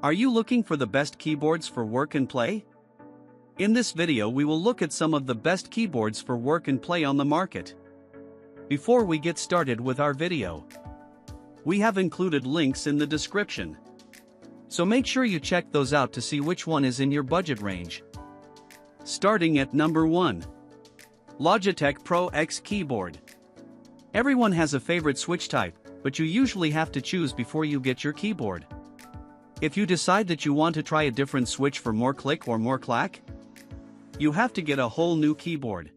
Are you looking for the best keyboards for work and play? In this video we will look at some of the best keyboards for work and play on the market. Before we get started with our video, we have included links in the description. So make sure you check those out to see which one is in your budget range. Starting at number 1. Logitech Pro X Keyboard. Everyone has a favorite switch type, but you usually have to choose before you get your keyboard. If you decide that you want to try a different switch for more click or more clack, you have to get a whole new keyboard.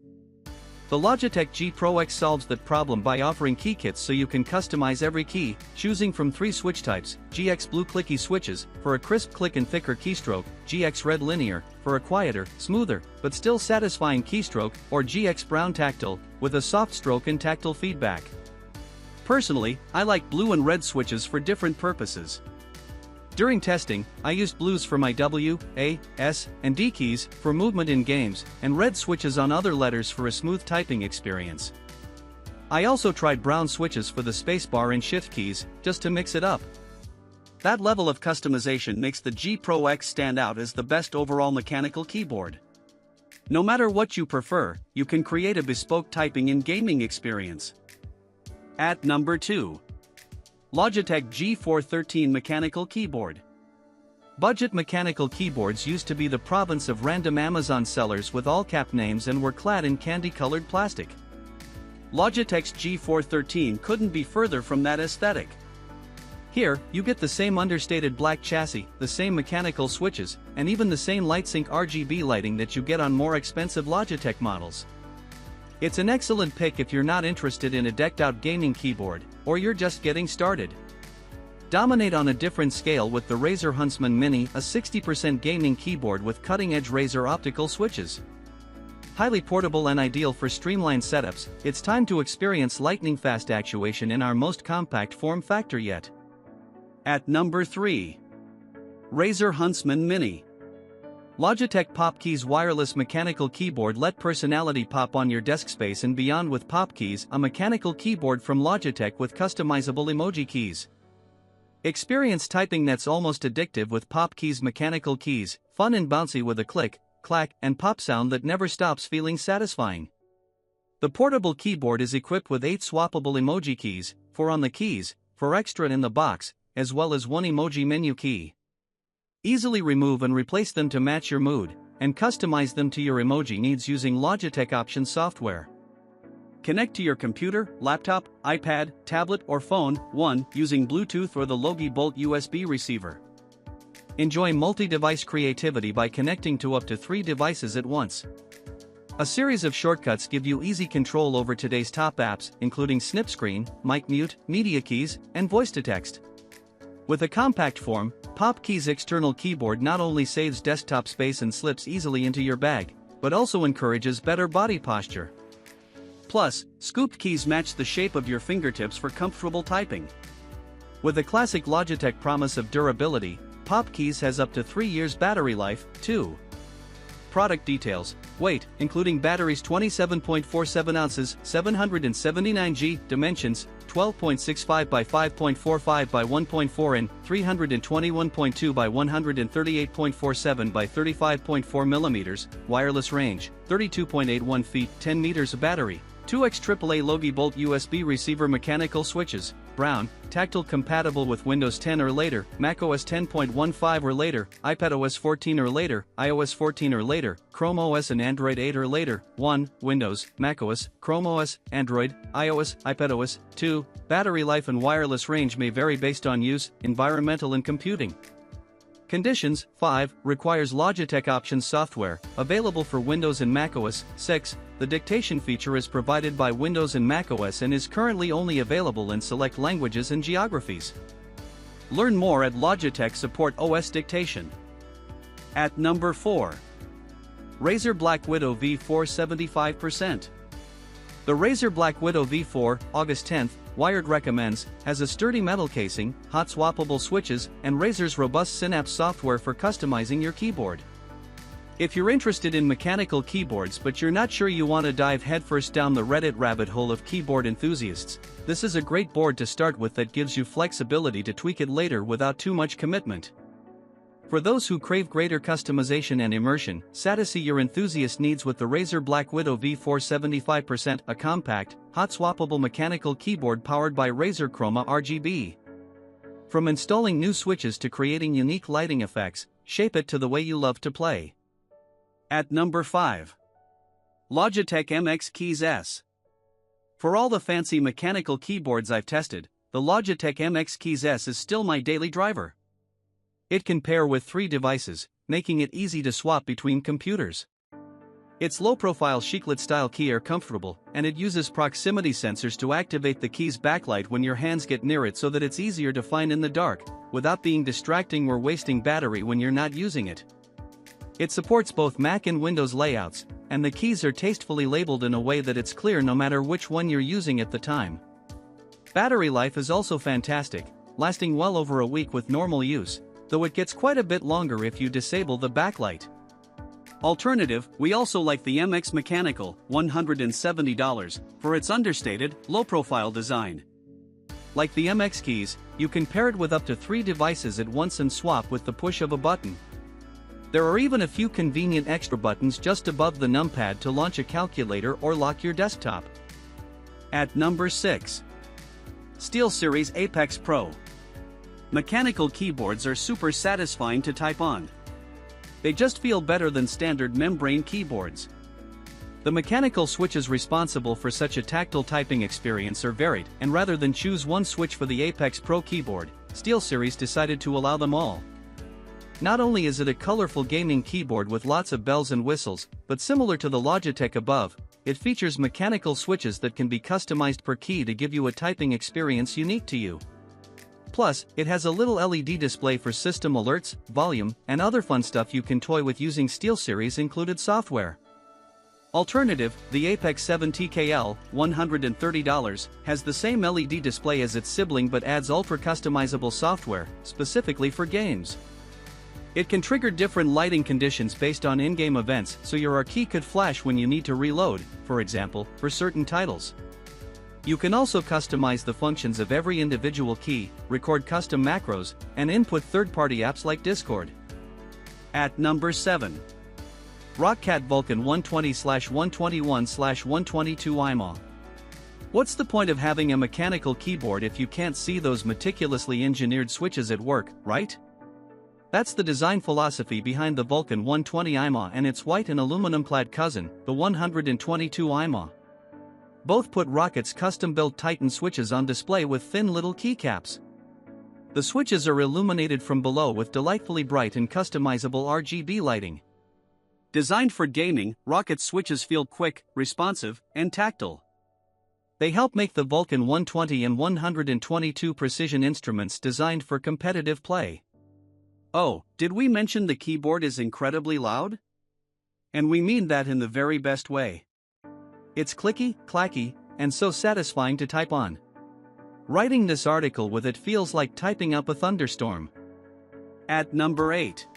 The Logitech G Pro X solves that problem by offering key kits so you can customize every key, choosing from 3 switch types: GX Blue clicky switches, for a crisp click and thicker keystroke, GX Red linear, for a quieter, smoother, but still satisfying keystroke, or GX Brown tactile, with a soft stroke and tactile feedback. Personally, I like blue and red switches for different purposes. During testing, I used blues for my W, A, S, and D keys for movement in games, and red switches on other letters for a smooth typing experience. I also tried brown switches for the spacebar and shift keys, just to mix it up. That level of customization makes the G Pro X stand out as the best overall mechanical keyboard. No matter what you prefer, you can create a bespoke typing and gaming experience. At number 2. Logitech G413 Mechanical Keyboard. Budget mechanical keyboards used to be the province of random Amazon sellers with all-cap names and were clad in candy-colored plastic. Logitech's G413 couldn't be further from that aesthetic. Here, you get the same understated black chassis, the same mechanical switches, and even the same LightSync RGB lighting that you get on more expensive Logitech models. It's an excellent pick if you're not interested in a decked-out gaming keyboard, or you're just getting started. Dominate on a different scale with the Razer Huntsman Mini, a 60% gaming keyboard with cutting-edge Razer optical switches. Highly portable and ideal for streamlined setups, it's time to experience lightning-fast actuation in our most compact form factor yet. At number 3. Razer Huntsman Mini. Logitech Pop Keys wireless mechanical keyboard. Let personality pop on your desk space and beyond with Pop Keys, a mechanical keyboard from Logitech with customizable emoji keys. Experience typing that's almost addictive with Pop Keys mechanical keys, fun and bouncy with a click, clack, and pop sound that never stops feeling satisfying. The portable keyboard is equipped with 8 swappable emoji keys, 4 on the keys, 4 extra in the box, as well as 1 emoji menu key. Easily remove and replace them to match your mood, and customize them to your emoji needs using Logitech Options software. Connect to your computer, laptop, iPad, tablet or phone, using Bluetooth or the Logi Bolt USB receiver. Enjoy multi-device creativity by connecting to up to 3 devices at once. A series of shortcuts give you easy control over today's top apps, including Snip Screen, Mic Mute, Media Keys, and Voice-to-Text. With a compact form, Pop Keys external keyboard not only saves desktop space and slips easily into your bag, but also encourages better body posture. Plus, scooped keys match the shape of your fingertips for comfortable typing. With the classic Logitech promise of durability, Pop Keys has up to 3 years battery life, too. Product details: weight, including batteries 27.47 ounces, 779G, dimensions, 12.65 by 5.45 by 1.4 in, 321.2 by 138.47 by 35.4 millimeters, wireless range, 32.81 feet, 10 meters of battery, 2x AAA Logi Bolt USB receiver mechanical switches, brown, tactile compatible with Windows 10 or later, macOS 10.15 or later, iPadOS 14 or later, iOS 14 or later, Chrome OS and Android 8 or later, Windows, macOS, Chrome OS, Android, iOS, iPadOS. 2. Battery life and wireless range may vary based on use, environmental and computing conditions. 5. Requires Logitech Options software, available for Windows and macOS. 6. The dictation feature is provided by Windows and macOS and is currently only available in select languages and geographies. Learn more at Logitech Support OS Dictation. At number 4. Razer BlackWidow V4 75%. The Razer BlackWidow V4, August 10th, Wired recommends, has a sturdy metal casing, hot swappable switches, and Razer's robust Synapse software for customizing your keyboard. If you're interested in mechanical keyboards but you're not sure you want to dive headfirst down the Reddit rabbit hole of keyboard enthusiasts, this is a great board to start with that gives you flexibility to tweak it later without too much commitment. For those who crave greater customization and immersion, satisfy your enthusiast needs with the Razer BlackWidow V4 75%, a compact, hot-swappable mechanical keyboard powered by Razer Chroma RGB. From installing new switches to creating unique lighting effects, shape it to the way you love to play. At number 5. Logitech MX Keys S. For all the fancy mechanical keyboards I've tested, the Logitech MX Keys S is still my daily driver. It can pair with 3 devices, making it easy to swap between computers. Its low-profile chiclet-style key are comfortable, and it uses proximity sensors to activate the key's backlight when your hands get near it so that it's easier to find in the dark, without being distracting or wasting battery when you're not using it. It supports both Mac and Windows layouts, and the keys are tastefully labeled in a way that it's clear no matter which one you're using at the time. Battery life is also fantastic, lasting well over a week with normal use, though it gets quite a bit longer if you disable the backlight. Alternative, we also like the MX Mechanical, $170, for its understated, low-profile design. Like the MX keys, you can pair it with up to 3 devices at once and swap with the push of a button. There are even a few convenient extra buttons just above the numpad to launch a calculator or lock your desktop. At number 6. SteelSeries Apex Pro. Mechanical keyboards are super satisfying to type on. They just feel better than standard membrane keyboards. The mechanical switches responsible for such a tactile typing experience are varied, and rather than choose one switch for the Apex Pro keyboard, SteelSeries decided to allow them all. Not only is it a colorful gaming keyboard with lots of bells and whistles, but similar to the Logitech above, it features mechanical switches that can be customized per key to give you a typing experience unique to you. Plus, it has a little LED display for system alerts, volume, and other fun stuff you can toy with using SteelSeries included software. Alternative, the Apex 7 TKL, $130, has the same LED display as its sibling but adds ultra-customizable software, specifically for games. It can trigger different lighting conditions based on in-game events, so your R key could flash when you need to reload, for example, for certain titles. You can also customize the functions of every individual key, record custom macros, and input third-party apps like Discord. At number 7. Roccat Vulcan 120/121/122 Aimo. What's the point of having a mechanical keyboard if you can't see those meticulously engineered switches at work, right? That's the design philosophy behind the Vulcan 120 Aimo and its white and aluminum-clad cousin, the 122 Aimo. Both put Roccat's custom-built Titan switches on display with thin little keycaps. The switches are illuminated from below with delightfully bright and customizable RGB lighting. Designed for gaming, Roccat switches feel quick, responsive, and tactile. They help make the Vulcan 120 and 122 precision instruments designed for competitive play. Oh, did we mention the keyboard is incredibly loud? And we mean that in the very best way. It's clicky, clacky, and so satisfying to type on. Writing this article with it feels like typing up a thunderstorm. At number 8.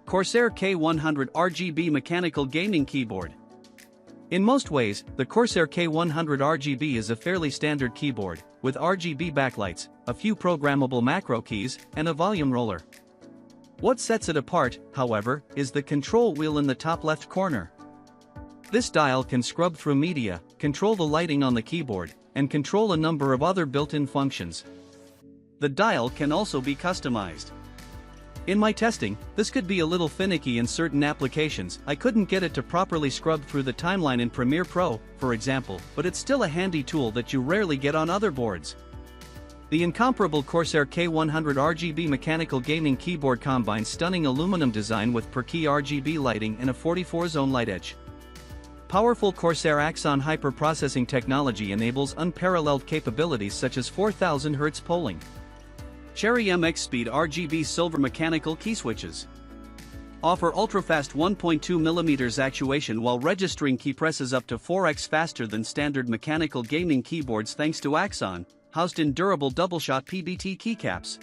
Corsair K100 RGB Mechanical Gaming Keyboard. In most ways, the Corsair K100 RGB is a fairly standard keyboard, with RGB backlights, a few programmable macro keys, and a volume roller. What sets it apart, however, is the control wheel in the top left corner. This dial can scrub through media, control the lighting on the keyboard, and control a number of other built-in functions. The dial can also be customized. In my testing, this could be a little finicky in certain applications. I couldn't get it to properly scrub through the timeline in Premiere Pro, for example, but it's still a handy tool that you rarely get on other boards. The incomparable Corsair K100 RGB Mechanical Gaming Keyboard combines stunning aluminum design with per-key RGB lighting and a 44-zone light edge. Powerful Corsair Axon hyper-processing technology enables unparalleled capabilities such as 4000 Hz polling. Cherry MX Speed RGB Silver Mechanical Key Switches offer ultra-fast 1.2mm actuation while registering key presses up to 4x faster than standard mechanical gaming keyboards thanks to Axon, housed in durable double-shot PBT keycaps.